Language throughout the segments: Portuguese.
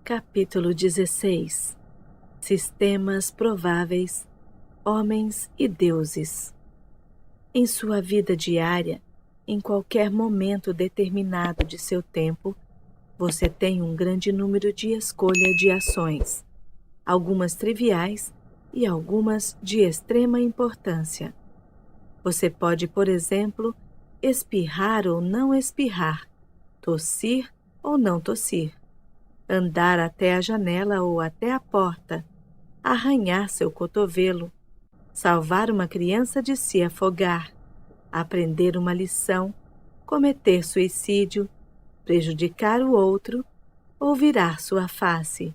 Capítulo 16. Sistemas prováveis, homens e deuses. Em sua vida diária, em qualquer momento determinado de seu tempo, você tem um grande número de escolha de ações, algumas triviais e algumas de extrema importância. Você pode, por exemplo, espirrar ou não espirrar, tossir ou não tossir, andar até a janela ou até a porta, arranhar seu cotovelo, salvar uma criança de se afogar, aprender uma lição, cometer suicídio, prejudicar o outro ou virar sua face.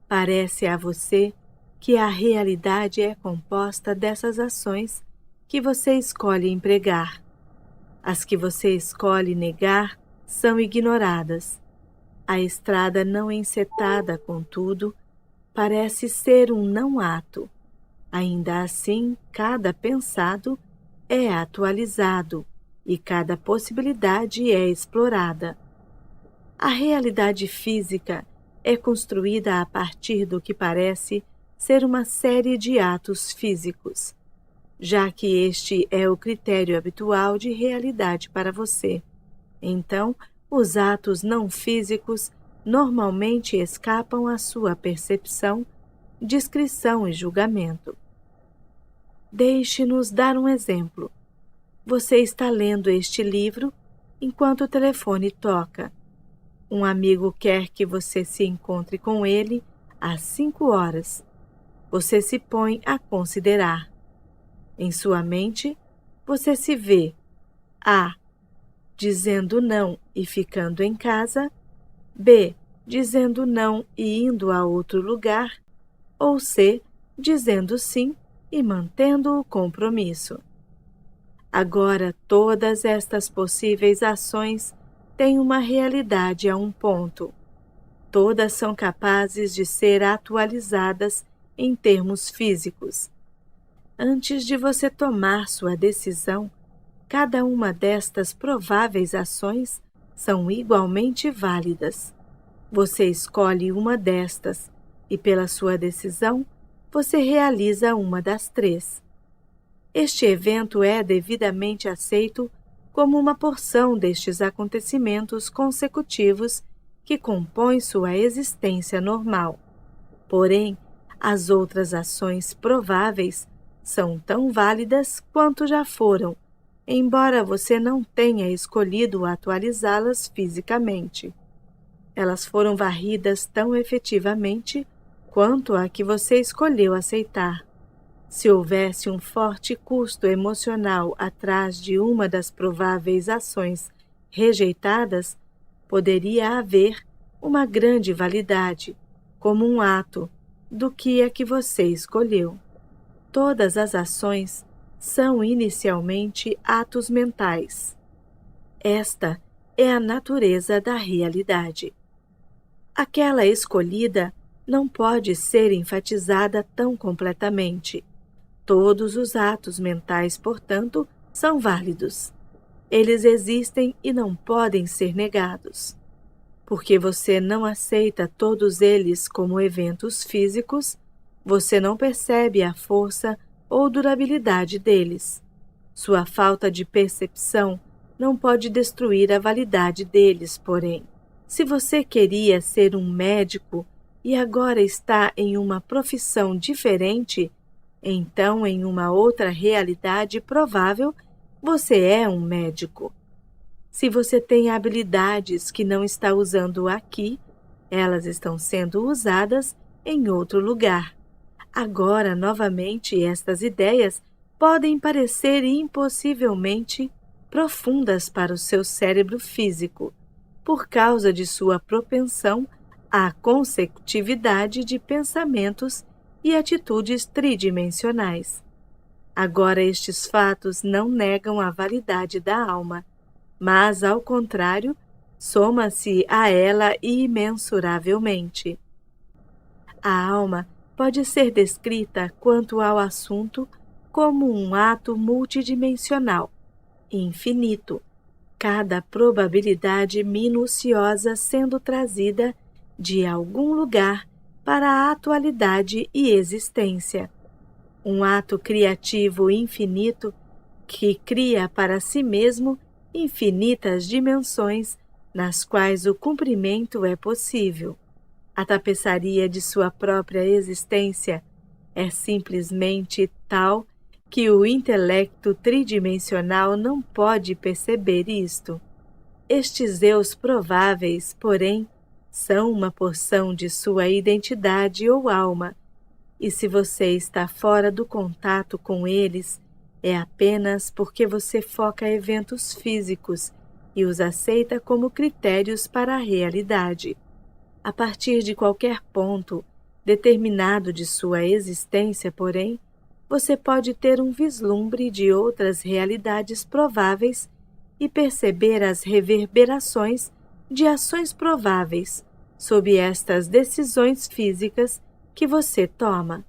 Parece a você que a realidade é composta dessas ações que você escolhe empregar. As que você escolhe negar são ignoradas. A estrada não encetada, contudo, parece ser um não-ato. Ainda assim, cada pensado é atualizado e cada possibilidade é explorada. A realidade física é construída a partir do que parece ser uma série de atos físicos, já que este é o critério habitual de realidade para você. Então, os atos não físicos normalmente escapam à sua percepção, discrição e julgamento. Deixe-nos dar um exemplo. Você está lendo este livro enquanto o telefone toca. Um amigo quer que você se encontre com ele às 5 horas. Você se põe a considerar. Em sua mente, você se vê A. Dizendo não e ficando em casa, B. Dizendo não e indo a outro lugar, ou C. Dizendo sim e mantendo o compromisso. Agora, todas estas possíveis ações têm uma realidade a um ponto. Todas são capazes de ser atualizadas em termos físicos. Antes de você tomar sua decisão, cada uma destas prováveis ações são igualmente válidas. Você escolhe uma destas e, pela sua decisão, você realiza uma das 3. Este evento é devidamente aceito como uma porção destes acontecimentos consecutivos que compõem sua existência normal. Porém, as outras ações prováveis são tão válidas quanto já foram, embora você não tenha escolhido atualizá-las fisicamente. Elas foram varridas tão efetivamente quanto a que você escolheu aceitar. Se houvesse um forte custo emocional atrás de uma das prováveis ações rejeitadas, poderia haver uma grande validade, como um ato, do que a que você escolheu. Todas as ações são inicialmente atos mentais. Esta é a natureza da realidade. Aquela escolhida não pode ser enfatizada tão completamente. Todos os atos mentais, portanto, são válidos. Eles existem e não podem ser negados. Porque você não aceita todos eles como eventos físicos, você não percebe a força ou durabilidade deles. Sua falta de percepção não pode destruir a validade deles, porém. Se você queria ser um médico e agora está em uma profissão diferente, então, em uma outra realidade provável, você é um médico. Se você tem habilidades que não está usando aqui, elas estão sendo usadas em outro lugar. Agora, novamente, estas ideias podem parecer impossivelmente profundas para o seu cérebro físico, por causa de sua propensão à consecutividade de pensamentos e atitudes tridimensionais. Agora, estes fatos não negam a validade da alma, mas, ao contrário, soma-se a ela imensuravelmente. A alma pode ser descrita quanto ao assunto como um ato multidimensional, infinito, cada probabilidade minuciosa sendo trazida de algum lugar para a atualidade e existência. Um ato criativo infinito que cria para si mesmo infinitas dimensões nas quais o cumprimento é possível. A tapeçaria de sua própria existência é simplesmente tal que o intelecto tridimensional não pode perceber isto. Estes eus prováveis, porém, são uma porção de sua identidade ou alma, e se você está fora do contato com eles, é apenas porque você foca eventos físicos e os aceita como critérios para a realidade. A partir de qualquer ponto determinado de sua existência, porém, você pode ter um vislumbre de outras realidades prováveis e perceber as reverberações de ações prováveis sob estas decisões físicas que você toma.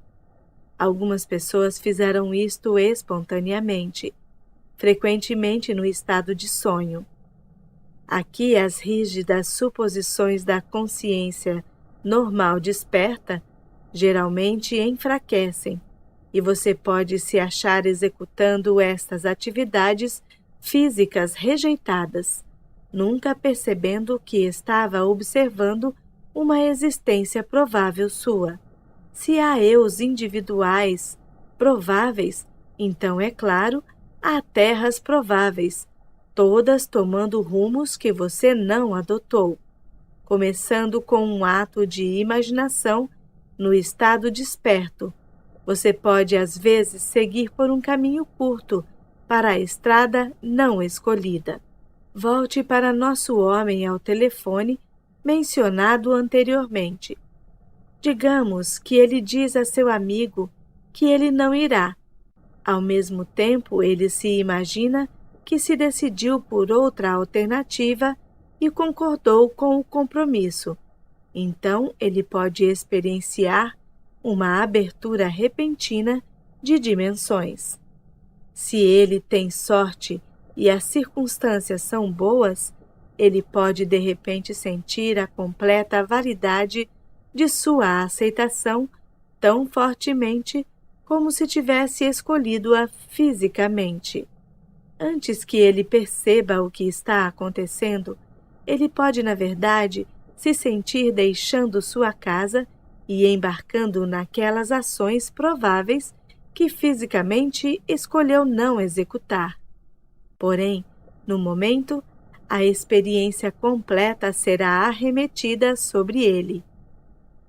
Algumas pessoas fizeram isto espontaneamente, frequentemente no estado de sonho. Aqui as rígidas suposições da consciência normal desperta geralmente enfraquecem, e você pode se achar executando estas atividades físicas rejeitadas, nunca percebendo que estava observando uma existência provável sua. Se há eus individuais prováveis, então, é claro, há terras prováveis, todas tomando rumos que você não adotou, começando com um ato de imaginação no estado desperto. Você pode às vezes seguir por um caminho curto para a estrada não escolhida. Volte para nosso homem ao telefone mencionado anteriormente. Digamos que ele diz a seu amigo que ele não irá. Ao mesmo tempo, ele se imagina que se decidiu por outra alternativa e concordou com o compromisso. Então, ele pode experienciar uma abertura repentina de dimensões. Se ele tem sorte e as circunstâncias são boas, ele pode de repente sentir a completa validade de sua aceitação tão fortemente como se tivesse escolhido-a fisicamente. Antes que ele perceba o que está acontecendo, ele pode, na verdade, se sentir deixando sua casa e embarcando naquelas ações prováveis que fisicamente escolheu não executar. Porém, no momento, a experiência completa será arremetida sobre ele.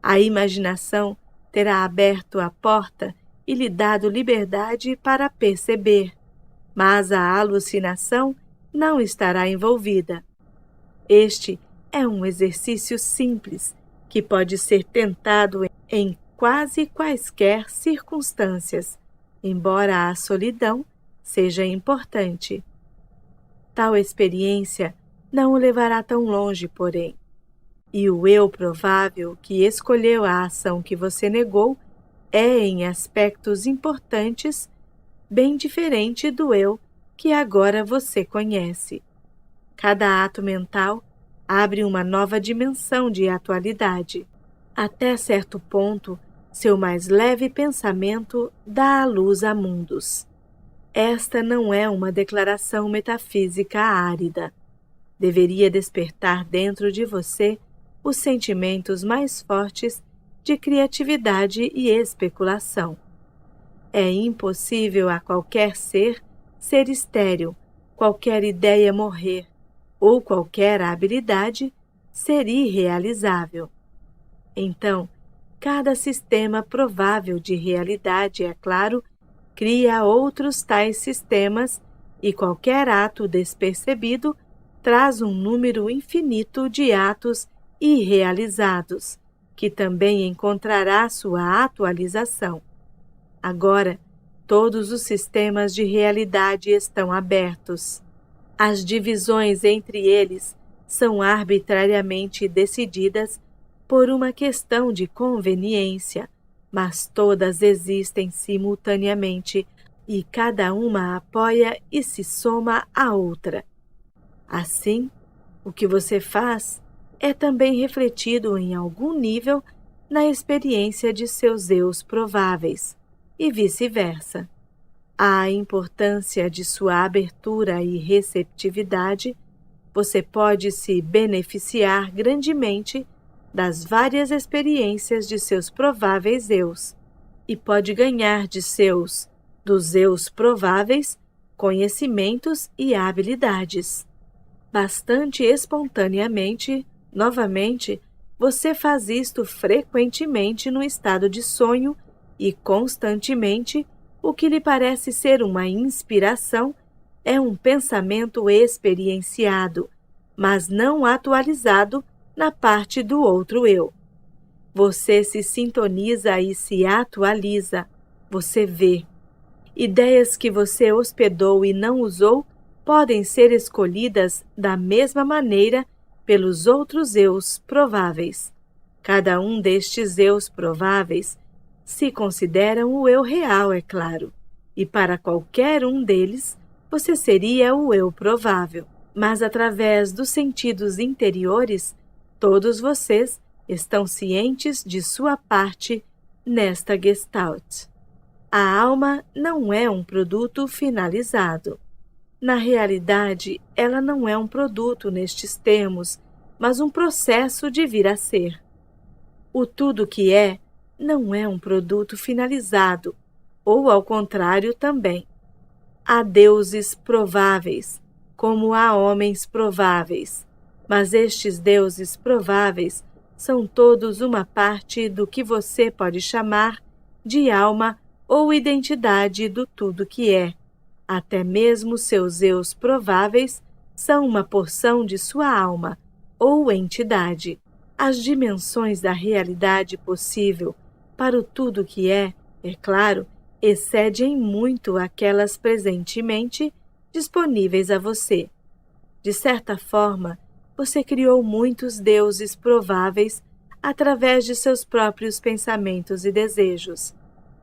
A imaginação terá aberto a porta e lhe dado liberdade para perceber, mas a alucinação não estará envolvida. Este é um exercício simples que pode ser tentado em quase quaisquer circunstâncias, embora a solidão seja importante. Tal experiência não o levará tão longe, porém. E o eu provável que escolheu a ação que você negou é, em aspectos importantes, bem diferente do eu que agora você conhece. Cada ato mental abre uma nova dimensão de atualidade. Até certo ponto, seu mais leve pensamento dá à luz a mundos. Esta não é uma declaração metafísica árida. Deveria despertar dentro de você os sentimentos mais fortes de criatividade e especulação. É impossível a qualquer ser estéril, qualquer ideia morrer, ou qualquer habilidade ser irrealizável. Então, cada sistema provável de realidade, é claro, cria outros tais sistemas e qualquer ato despercebido traz um número infinito de atos irrealizados, que também encontrará sua atualização. Agora, todos os sistemas de realidade estão abertos. As divisões entre eles são arbitrariamente decididas por uma questão de conveniência, mas todas existem simultaneamente e cada uma apoia e se soma à outra. Assim, o que você faz é também refletido em algum nível na experiência de seus eus prováveis, e vice-versa. A importância de sua abertura e receptividade, você pode se beneficiar grandemente das várias experiências de seus prováveis eus e pode ganhar dos eus prováveis, conhecimentos e habilidades. Bastante espontaneamente, novamente, você faz isto frequentemente no estado de sonho e constantemente, o que lhe parece ser uma inspiração é um pensamento experienciado, mas não atualizado na parte do outro eu. Você se sintoniza e se atualiza, você vê. Ideias que você hospedou e não usou podem ser escolhidas da mesma maneira pelos outros eus prováveis. Cada um destes eus prováveis se consideram o eu real, é claro, e para qualquer um deles você seria o eu provável. Mas através dos sentidos interiores, todos vocês estão cientes de sua parte nesta Gestalt. A alma não é um produto finalizado. Na realidade, ela não é um produto nestes termos, mas um processo de vir a ser. O tudo que é não é um produto finalizado, ou ao contrário também. Há deuses prováveis, como há homens prováveis, mas estes deuses prováveis são todos uma parte do que você pode chamar de alma ou identidade do tudo que é. Até mesmo seus eus prováveis são uma porção de sua alma ou entidade. As dimensões da realidade possível para o tudo que é claro, excedem muito aquelas presentemente disponíveis a você. De certa forma, você criou muitos deuses prováveis através de seus próprios pensamentos e desejos.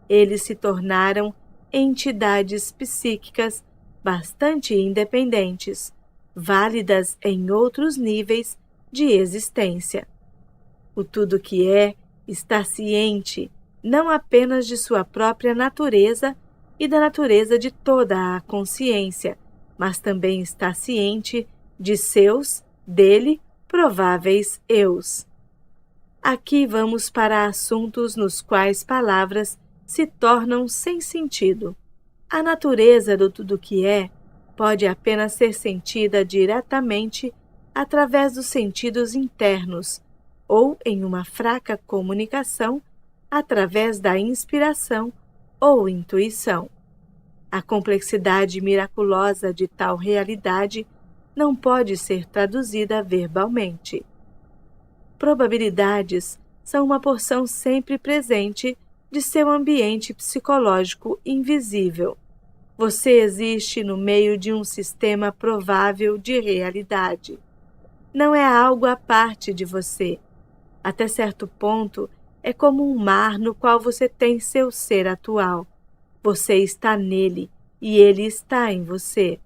Eles se tornaram entidades psíquicas bastante independentes, válidas em outros níveis de existência. O tudo que é está ciente não apenas de sua própria natureza e da natureza de toda a consciência, mas também está ciente de dele, prováveis eus. Aqui vamos para assuntos nos quais palavras se tornam sem sentido. A natureza do tudo que é pode apenas ser sentida diretamente através dos sentidos internos ou em uma fraca comunicação através da inspiração ou intuição. A complexidade miraculosa de tal realidade não pode ser traduzida verbalmente. Probabilidades são uma porção sempre presente de seu ambiente psicológico invisível. Você existe no meio de um sistema provável de realidade. Não é algo à parte de você. Até certo ponto, é como um mar no qual você tem seu ser atual. Você está nele e ele está em você.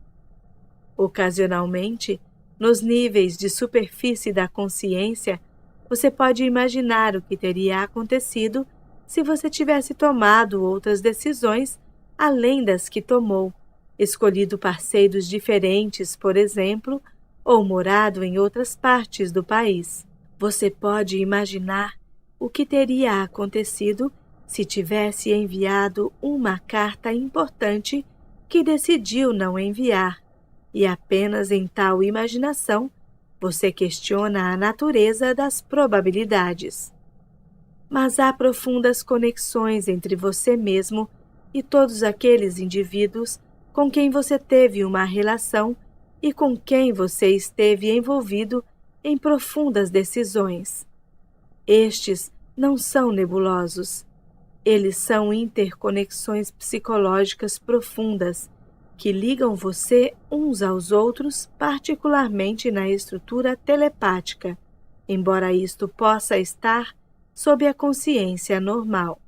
Ocasionalmente, nos níveis de superfície da consciência, você pode imaginar o que teria acontecido se você tivesse tomado outras decisões além das que tomou, escolhido parceiros diferentes, por exemplo, ou morado em outras partes do país. Você pode imaginar o que teria acontecido se tivesse enviado uma carta importante que decidiu não enviar, e apenas em tal imaginação você questiona a natureza das probabilidades. Mas há profundas conexões entre você mesmo e todos aqueles indivíduos com quem você teve uma relação e com quem você esteve envolvido em profundas decisões. Estes não são nebulosos. Eles são interconexões psicológicas profundas que ligam você uns aos outros, particularmente na estrutura telepática, embora isto possa estar sob a consciência normal.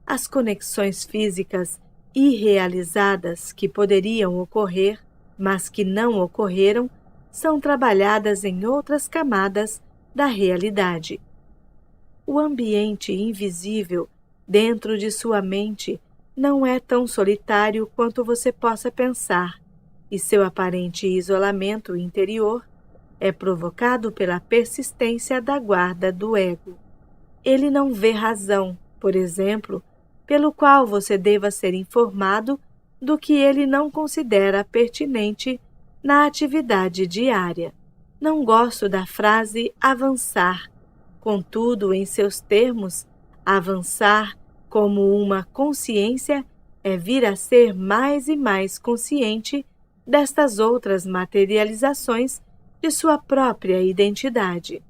As conexões físicas irrealizadas que poderiam ocorrer, mas que não ocorreram, são trabalhadas em outras camadas da realidade. O ambiente invisível dentro de sua mente não é tão solitário quanto você possa pensar, e seu aparente isolamento interior é provocado pela persistência da guarda do ego. Ele não vê razão, por exemplo, pelo qual você deva ser informado do que ele não considera pertinente na atividade diária. Não gosto da frase avançar, contudo, em seus termos, avançar como uma consciência é vir a ser mais e mais consciente destas outras materializações de sua própria identidade.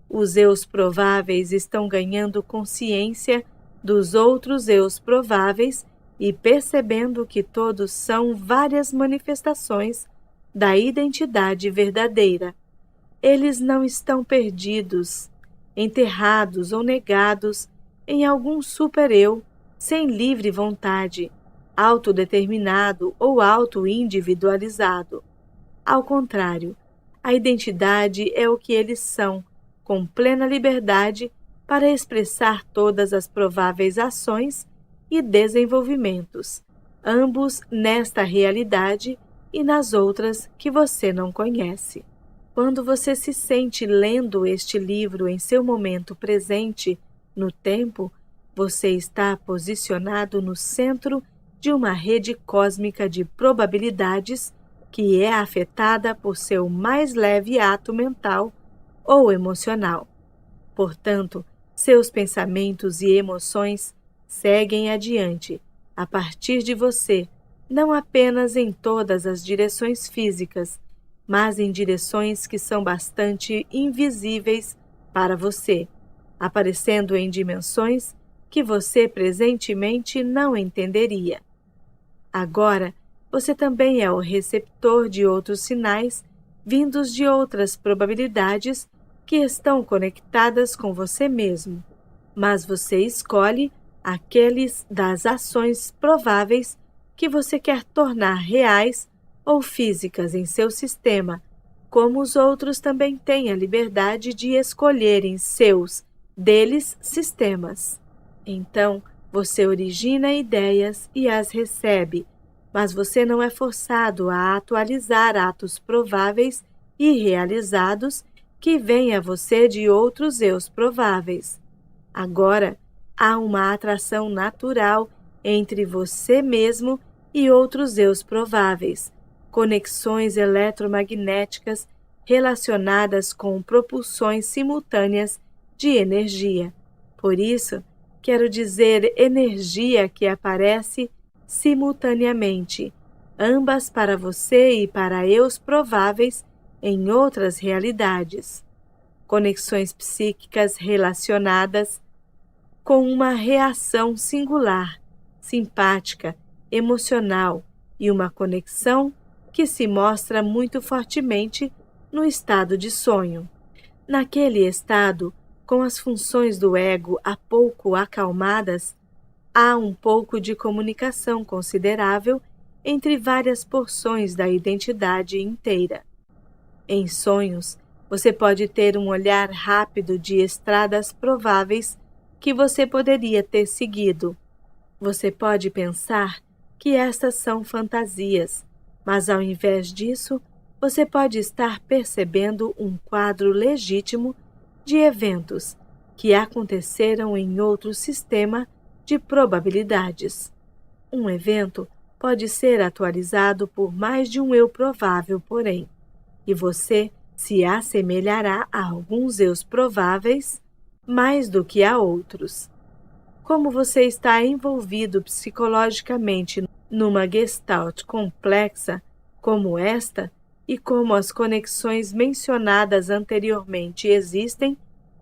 Os eus prováveis estão ganhando consciência dos outros eus prováveis e percebendo que todos são várias manifestações da identidade verdadeira. Eles não estão perdidos, enterrados ou negados em algum super-eu sem livre vontade, autodeterminado ou auto-individualizado. Ao contrário, a identidade é o que eles são, com plena liberdade para expressar todas as prováveis ações e desenvolvimentos, ambos nesta realidade e nas outras que você não conhece. Quando você se sente lendo este livro em seu momento presente, no tempo, você está posicionado no centro de uma rede cósmica de probabilidades que é afetada por seu mais leve ato mental ou emocional. Portanto, seus pensamentos e emoções seguem adiante, a partir de você, não apenas em todas as direções físicas, mas em direções que são bastante invisíveis para você, aparecendo em dimensões que você presentemente não entenderia. Agora, você também é o receptor de outros sinais vindos de outras probabilidades que estão conectadas com você mesmo, mas você escolhe aqueles das ações prováveis que você quer tornar reais ou físicas em seu sistema, como os outros também têm a liberdade de escolherem deles sistemas. Então, você origina ideias e as recebe, mas você não é forçado a atualizar atos prováveis e realizados que vêm a você de outros eus prováveis. Agora, há uma atração natural entre você mesmo e outros eus prováveis, conexões eletromagnéticas relacionadas com propulsões simultâneas de energia. Por isso, quero dizer energia que aparece simultaneamente, ambas para você e para eus prováveis em outras realidades. Conexões psíquicas relacionadas com uma reação singular, simpática, emocional e uma conexão que se mostra muito fortemente no estado de sonho. Naquele estado, com as funções do ego há pouco acalmadas, há um pouco de comunicação considerável entre várias porções da identidade inteira. Em sonhos, você pode ter um olhar rápido de estradas prováveis que você poderia ter seguido. Você pode pensar que estas são fantasias, mas ao invés disso, você pode estar percebendo um quadro legítimo de eventos que aconteceram em outro sistema de probabilidades. Um evento pode ser atualizado por mais de um eu provável, porém, e você se assemelhará a alguns eus prováveis mais do que a outros. Como você está envolvido psicologicamente numa gestalt complexa como esta, e como as conexões mencionadas anteriormente existem,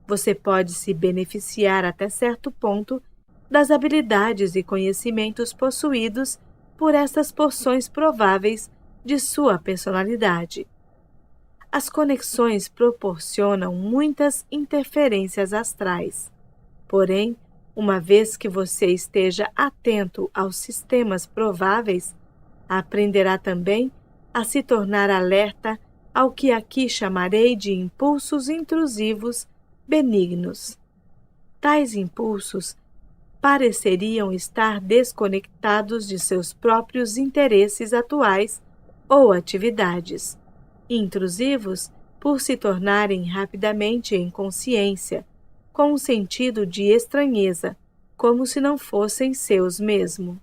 você pode se beneficiar até certo ponto das habilidades e conhecimentos possuídos por essas porções prováveis de sua personalidade. As conexões proporcionam muitas interferências astrais. Porém, uma vez que você esteja atento aos sistemas prováveis, aprenderá também a se tornar alerta ao que aqui chamarei de impulsos intrusivos benignos. Tais impulsos pareceriam estar desconectados de seus próprios interesses atuais ou atividades, intrusivos por se tornarem rapidamente em consciência, com um sentido de estranheza, como se não fossem seus mesmo.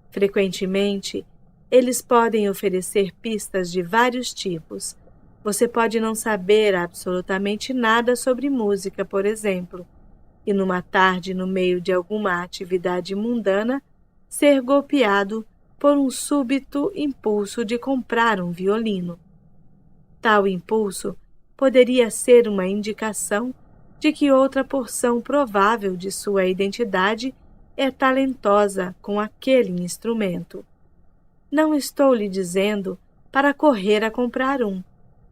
Frequentemente, eles podem oferecer pistas de vários tipos. Você pode não saber absolutamente nada sobre música, por exemplo, e numa tarde, no meio de alguma atividade mundana, ser golpeado por um súbito impulso de comprar um violino. Tal impulso poderia ser uma indicação de que outra porção provável de sua identidade é talentosa com aquele instrumento. Não estou lhe dizendo para correr a comprar um,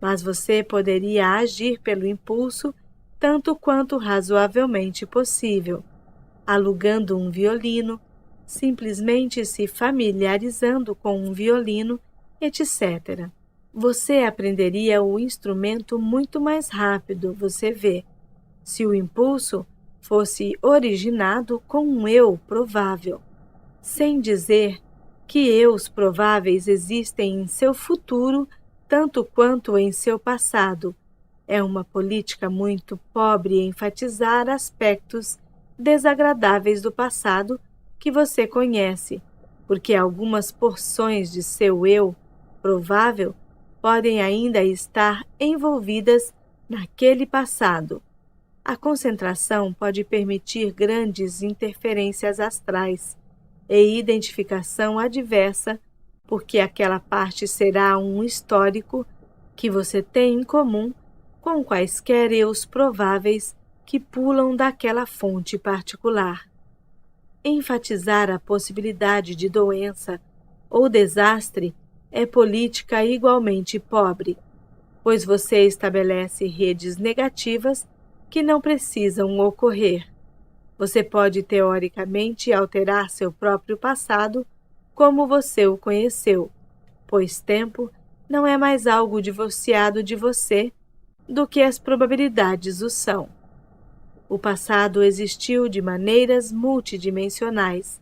mas você poderia agir pelo impulso tanto quanto razoavelmente possível, alugando um violino, simplesmente se familiarizando com um violino, etc. Você aprenderia o instrumento muito mais rápido, você vê, se o impulso fosse originado com um eu provável, sem dizer que eus prováveis existem em seu futuro tanto quanto em seu passado. É uma política muito pobre enfatizar aspectos desagradáveis do passado que você conhece, porque algumas porções de seu eu provável podem ainda estar envolvidas naquele passado. A concentração pode permitir grandes interferências astrais e identificação adversa, porque aquela parte será um histórico que você tem em comum com quaisquer eus prováveis que pulam daquela fonte particular. Enfatizar a possibilidade de doença ou desastre é política igualmente pobre, pois você estabelece redes negativas que não precisam ocorrer. Você pode teoricamente alterar seu próprio passado como você o conheceu, pois tempo não é mais algo divorciado de você do que as probabilidades o são. O passado existiu de maneiras multidimensionais.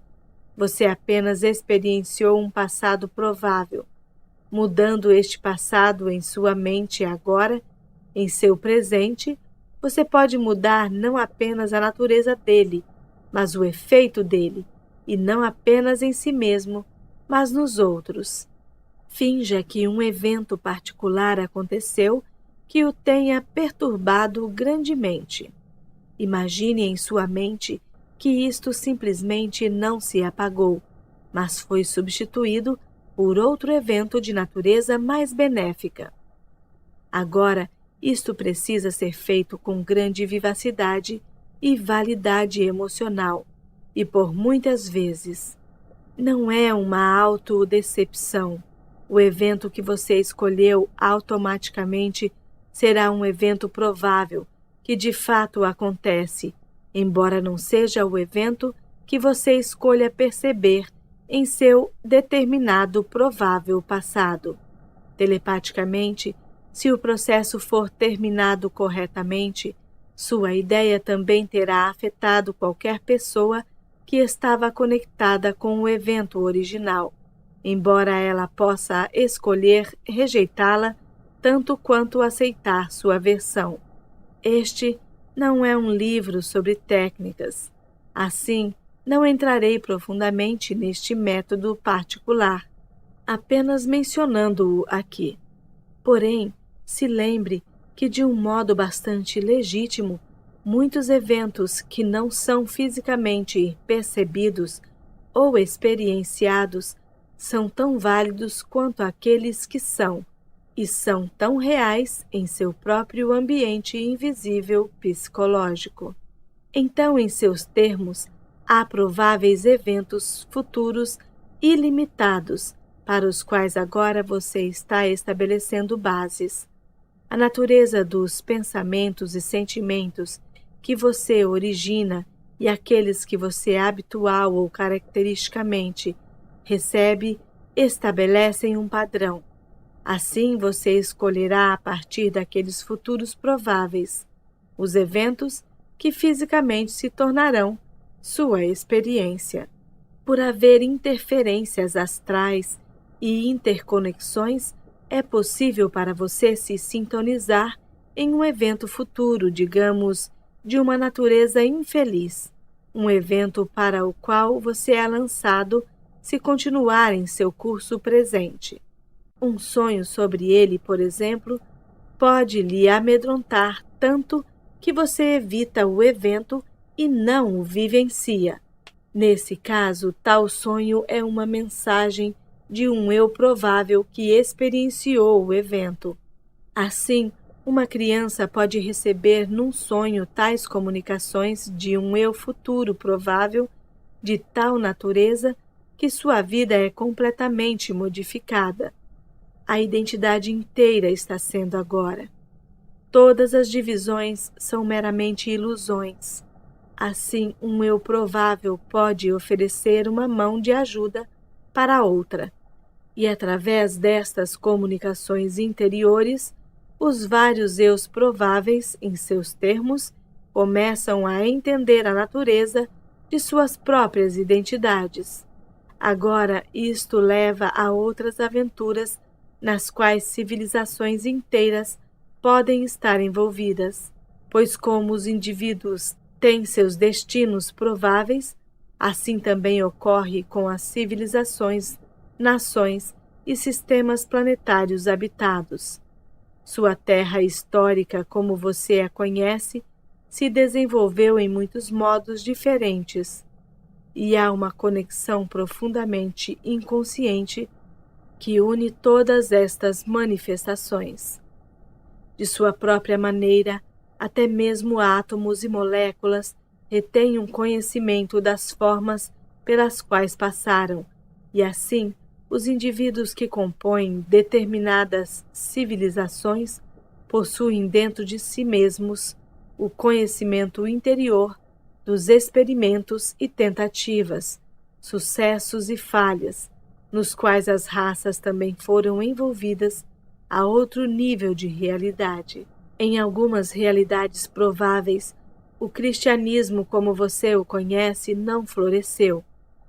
Você apenas experienciou um passado provável. Mudando este passado em sua mente agora, em seu presente, você pode mudar não apenas a natureza dele, mas o efeito dele, e não apenas em si mesmo, mas nos outros. Finja que um evento particular aconteceu que o tenha perturbado grandemente. Imagine em sua mente que isto simplesmente não se apagou, mas foi substituído por outro evento de natureza mais benéfica. Agora, isto precisa ser feito com grande vivacidade e validade emocional, e por muitas vezes. Não é uma autodecepção. O evento que você escolheu automaticamente será um evento provável, que de fato acontece, embora não seja o evento que você escolha perceber em seu determinado provável passado. Telepaticamente, se o processo for terminado corretamente, sua ideia também terá afetado qualquer pessoa que estava conectada com o evento original, embora ela possa escolher rejeitá-la tanto quanto aceitar sua versão. Este não é um livro sobre técnicas. Assim, não entrarei profundamente neste método particular, apenas mencionando-o aqui. Porém, se lembre que, de um modo bastante legítimo, muitos eventos que não são fisicamente percebidos ou experienciados são tão válidos quanto aqueles que são, e são tão reais em seu próprio ambiente invisível psicológico. Então, em seus termos, há prováveis eventos futuros ilimitados para os quais agora você está estabelecendo bases. A natureza dos pensamentos e sentimentos que você origina e aqueles que você habitual ou caracteristicamente recebe estabelecem um padrão. Assim você escolherá a partir daqueles futuros prováveis, os eventos que fisicamente se tornarão sua experiência. Por haver interferências astrais e interconexões, é possível para você se sintonizar em um evento futuro, digamos, de uma natureza infeliz, um evento para o qual você é lançado se continuar em seu curso presente. Um sonho sobre ele, por exemplo, pode lhe amedrontar tanto que você evita o evento e não o vivencia. Nesse caso, tal sonho é uma mensagem de um eu provável que experienciou o evento. Assim, uma criança pode receber num sonho tais comunicações de um eu futuro provável de tal natureza que sua vida é completamente modificada. A identidade inteira está sendo agora. Todas as divisões são meramente ilusões. Assim, um eu provável pode oferecer uma mão de ajuda para outra. E através destas comunicações interiores, os vários eus prováveis, em seus termos, começam a entender a natureza de suas próprias identidades. Agora, isto leva a outras aventuras nas quais civilizações inteiras podem estar envolvidas, pois como os indivíduos têm seus destinos prováveis, assim também ocorre com as civilizações, nações e sistemas planetários habitados. Sua terra histórica, como você a conhece, se desenvolveu em muitos modos diferentes, e há uma conexão profundamente inconsciente que une todas estas manifestações. De sua própria maneira, até mesmo átomos e moléculas retêm um conhecimento das formas pelas quais passaram, e assim, os indivíduos que compõem determinadas civilizações possuem dentro de si mesmos o conhecimento interior dos experimentos e tentativas, sucessos e falhas, nos quais as raças também foram envolvidas a outro nível de realidade. Em algumas realidades prováveis, o cristianismo como você o conhece não floresceu.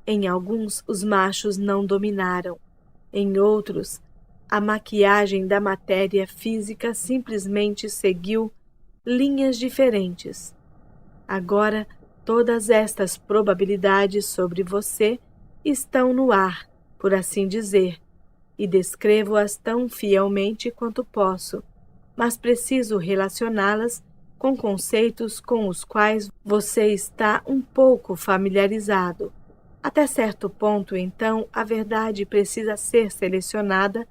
Em alguns, os machos não dominaram. Em outros, a maquiagem da matéria física simplesmente seguiu linhas diferentes. Agora, todas estas probabilidades sobre você estão no ar, por assim dizer, e descrevo-as tão fielmente quanto posso, mas preciso relacioná-las com conceitos com os quais você está um pouco familiarizado. Até certo ponto, então, a verdade precisa ser selecionada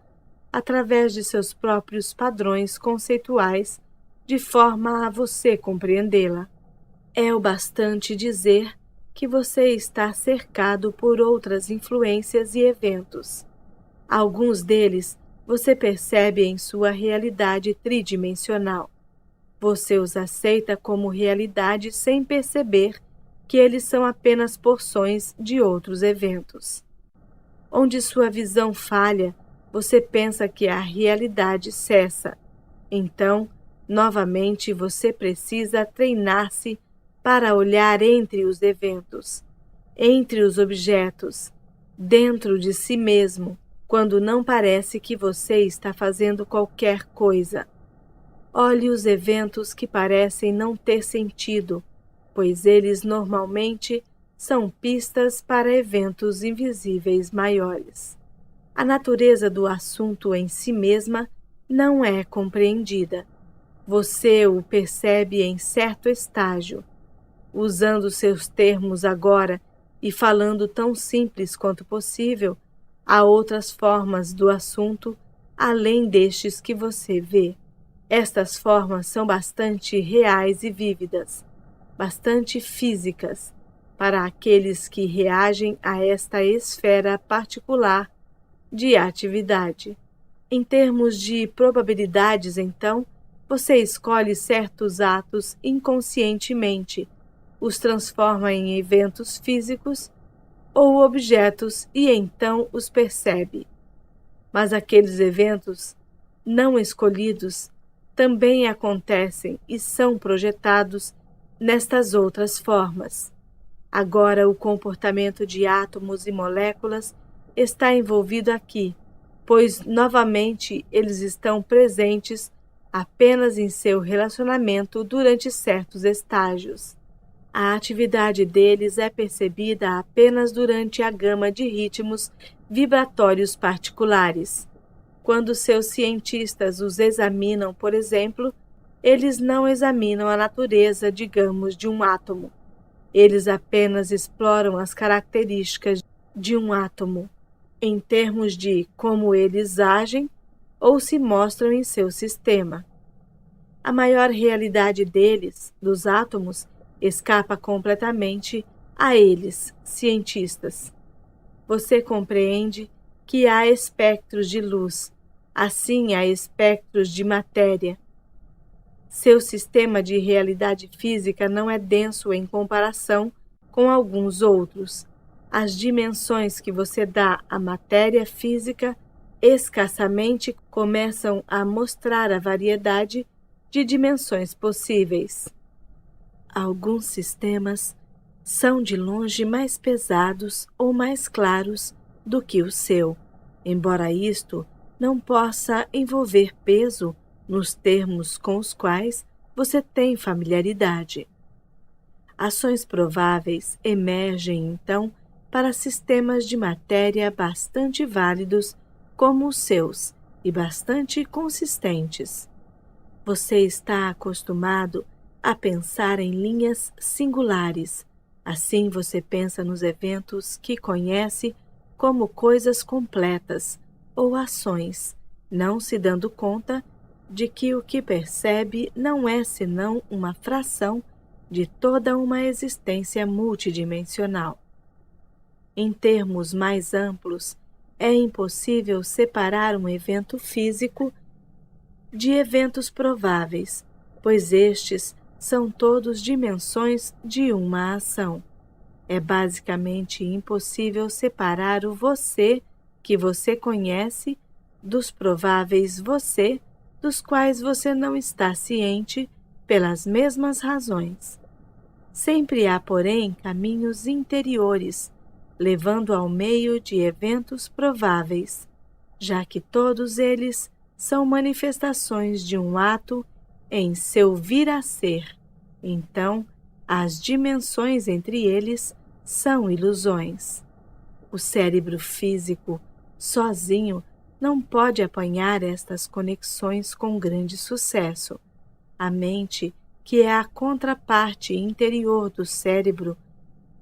através de seus próprios padrões conceituais, de forma a você compreendê-la. É o bastante dizer que você está cercado por outras influências e eventos. Alguns deles você percebe em sua realidade tridimensional. Você os aceita como realidade sem perceber que eles são apenas porções de outros eventos. Onde sua visão falha, você pensa que a realidade cessa. Então, novamente você precisa treinar-se para olhar entre os eventos, entre os objetos, dentro de si mesmo, quando não parece que você está fazendo qualquer coisa. Olhe os eventos que parecem não ter sentido, pois eles normalmente são pistas para eventos invisíveis maiores. A natureza do assunto em si mesma não é compreendida. Você o percebe em certo estágio. Usando seus termos agora e falando tão simples quanto possível, há outras formas do assunto além destes que você vê. Estas formas são bastante reais e vívidas, bastante físicas, para aqueles que reagem a esta esfera particular de atividade. Em termos de probabilidades, então, você escolhe certos atos inconscientemente, os transforma em eventos físicos ou objetos e então os percebe. Mas aqueles eventos não escolhidos também acontecem e são projetados nestas outras formas. Agora, o comportamento de átomos e moléculas está envolvido aqui, pois novamente eles estão presentes apenas em seu relacionamento durante certos estágios. A atividade deles é percebida apenas durante a gama de ritmos vibratórios particulares. Quando seus cientistas os examinam, por exemplo, eles não examinam a natureza, digamos, de um átomo. Eles apenas exploram as características de um átomo, em termos de como eles agem ou se mostram em seu sistema. A maior realidade deles, dos átomos, escapa completamente a eles, cientistas. Você compreende que há espectros de luz, assim há espectros de matéria. Seu sistema de realidade física não é denso em comparação com alguns outros. As dimensões que você dá à matéria física escassamente começam a mostrar a variedade de dimensões possíveis. Alguns sistemas são de longe mais pesados ou mais claros do que o seu, embora isto não possa envolver peso nos termos com os quais você tem familiaridade. Ações prováveis emergem, então, para sistemas de matéria bastante válidos como os seus e bastante consistentes. Você está acostumado a pensar em linhas singulares. Assim você pensa nos eventos que conhece como coisas completas ou ações, não se dando conta de que o que percebe não é senão uma fração de toda uma existência multidimensional. Em termos mais amplos, é impossível separar um evento físico de eventos prováveis, pois estes são todos dimensões de uma ação. É basicamente impossível separar o você que você conhece dos prováveis você dos quais você não está ciente pelas mesmas razões. Sempre há, porém, caminhos interiores, levando ao meio de eventos prováveis, já que todos eles são manifestações de um ato em seu vir a ser. Então, as dimensões entre eles são ilusões. O cérebro físico, sozinho, não pode apanhar estas conexões com grande sucesso. A mente, que é a contraparte interior do cérebro,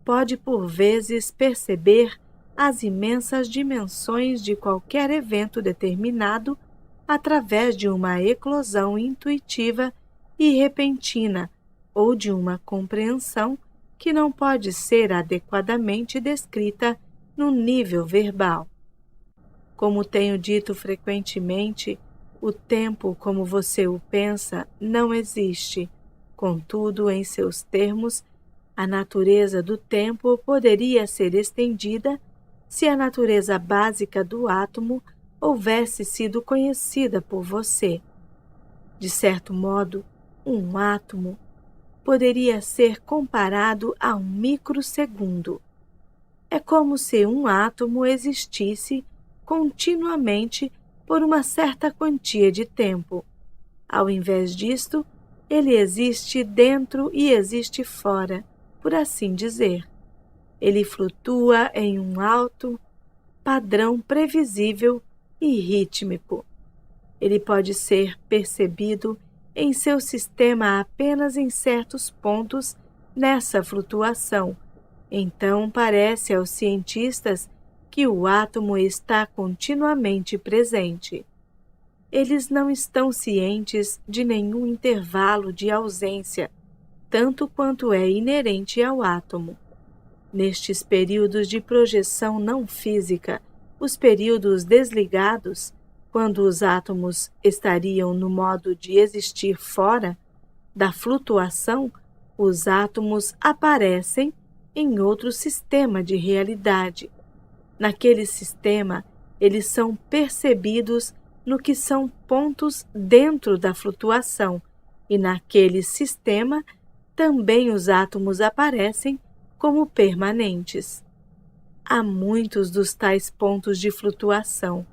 pode por vezes perceber as imensas dimensões de qualquer evento determinado através de uma eclosão intuitiva e repentina ou de uma compreensão que não pode ser adequadamente descrita no nível verbal. Como tenho dito frequentemente, o tempo como você o pensa não existe. Contudo, em seus termos, a natureza do tempo poderia ser estendida se a natureza básica do átomo houvesse sido conhecida por você. De certo modo, um átomo poderia ser comparado a um microsegundo. É como se um átomo existisse continuamente por uma certa quantia de tempo. Ao invés disto, ele existe dentro e existe fora, por assim dizer. Ele flutua em um alto padrão previsível e rítmico. Ele pode ser percebido em seu sistema apenas em certos pontos nessa flutuação. Então parece aos cientistas que o átomo está continuamente presente. Eles não estão cientes de nenhum intervalo de ausência, tanto quanto é inerente ao átomo. Nestes períodos de projeção não física, os períodos desligados, quando os átomos estariam no modo de existir fora da flutuação, os átomos aparecem em outro sistema de realidade. Naquele sistema, eles são percebidos no que são pontos dentro da flutuação, e naquele sistema também os átomos aparecem como permanentes. Há muitos dos tais pontos de flutuação,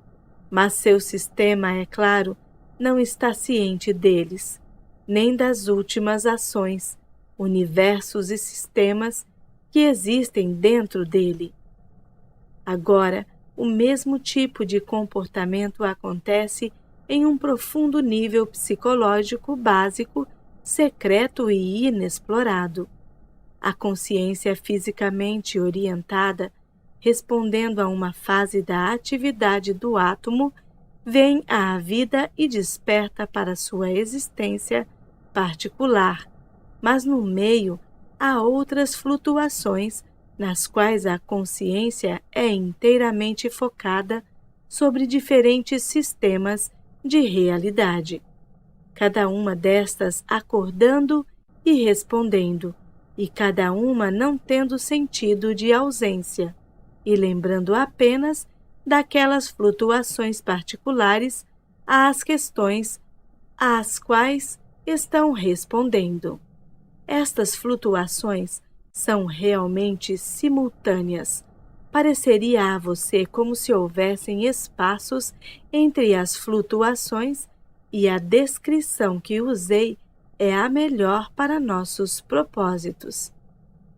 mas seu sistema, é claro, não está ciente deles, nem das últimas ações, universos e sistemas que existem dentro dele. Agora, o mesmo tipo de comportamento acontece em um profundo nível psicológico básico, secreto e inexplorado. A consciência fisicamente orientada, respondendo a uma fase da atividade do átomo, vem à vida e desperta para sua existência particular, mas no meio há outras flutuações nas quais a consciência é inteiramente focada sobre diferentes sistemas de realidade, cada uma destas acordando e respondendo, e cada uma não tendo sentido de ausência, e lembrando apenas daquelas flutuações particulares às questões às quais estão respondendo. Estas flutuações são realmente simultâneas. Pareceria a você como se houvessem espaços entre as flutuações, e a descrição que usei é a melhor para nossos propósitos.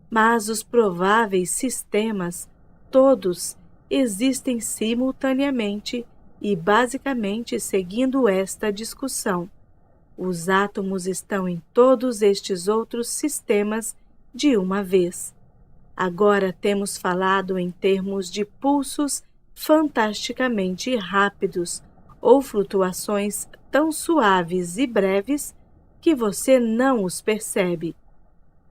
Mas os prováveis sistemas, todos, existem simultaneamente e basicamente seguindo esta discussão. Os átomos estão em todos estes outros sistemas de uma vez. Agora temos falado em termos de pulsos fantasticamente rápidos ou flutuações tão suaves e breves que você não os percebe.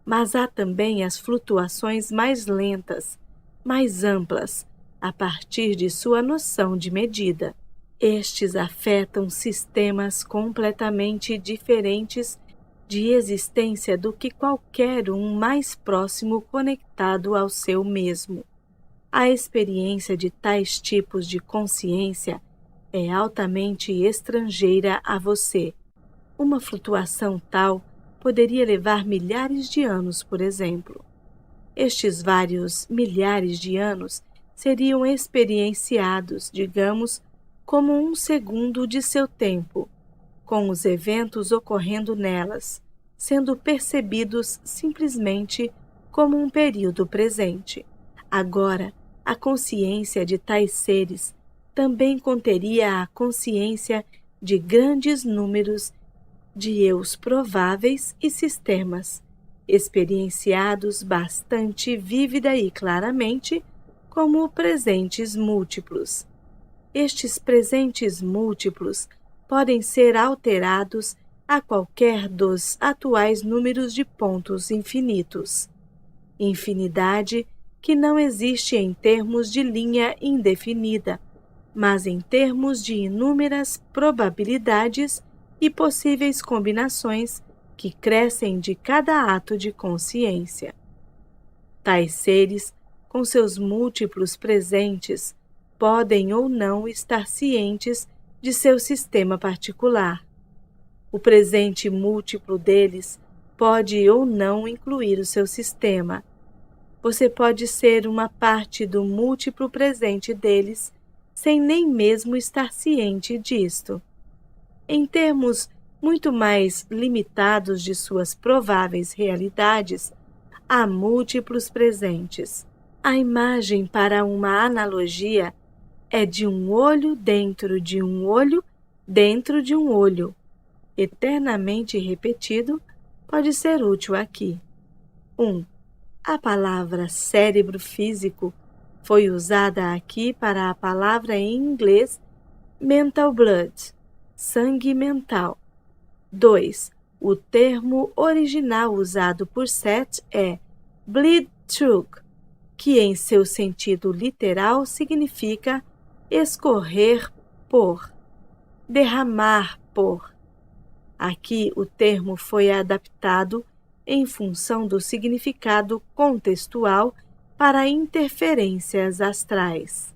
Mas há também as flutuações mais lentas, mais amplas, a partir de sua noção de medida. Estes afetam sistemas completamente diferentes de existência do que qualquer um mais próximo conectado ao seu mesmo. A experiência de tais tipos de consciência é altamente estrangeira a você. Uma flutuação tal poderia levar milhares de anos, por exemplo. Estes vários milhares de anos seriam experienciados, digamos, como um segundo de seu tempo, com os eventos ocorrendo nelas, sendo percebidos simplesmente como um período presente. Agora, a consciência de tais seres também conteria a consciência de grandes números de eus prováveis e sistemas, experienciados bastante vívida e claramente como presentes múltiplos. Estes presentes múltiplos podem ser alterados a qualquer dos atuais números de pontos infinitos. Infinidade que não existe em termos de linha indefinida, mas em termos de inúmeras probabilidades e possíveis combinações que crescem de cada ato de consciência. Tais seres, com seus múltiplos presentes, podem ou não estar cientes de seu sistema particular. O presente múltiplo deles pode ou não incluir o seu sistema. Você pode ser uma parte do múltiplo presente deles, sem nem mesmo estar ciente disto. Em termos muito mais limitados de suas prováveis realidades, há múltiplos presentes. A imagem para uma analogia é de um olho dentro de um olho dentro de um olho. Eternamente repetido, pode ser útil aqui. 1. A palavra cérebro físico foi usada aqui para a palavra em inglês mental blood, sangue mental. 2. O termo original usado por Seth é bleed through, que em seu sentido literal significa escorrer por, derramar por. Aqui o termo foi adaptado em função do significado contextual para interferências astrais.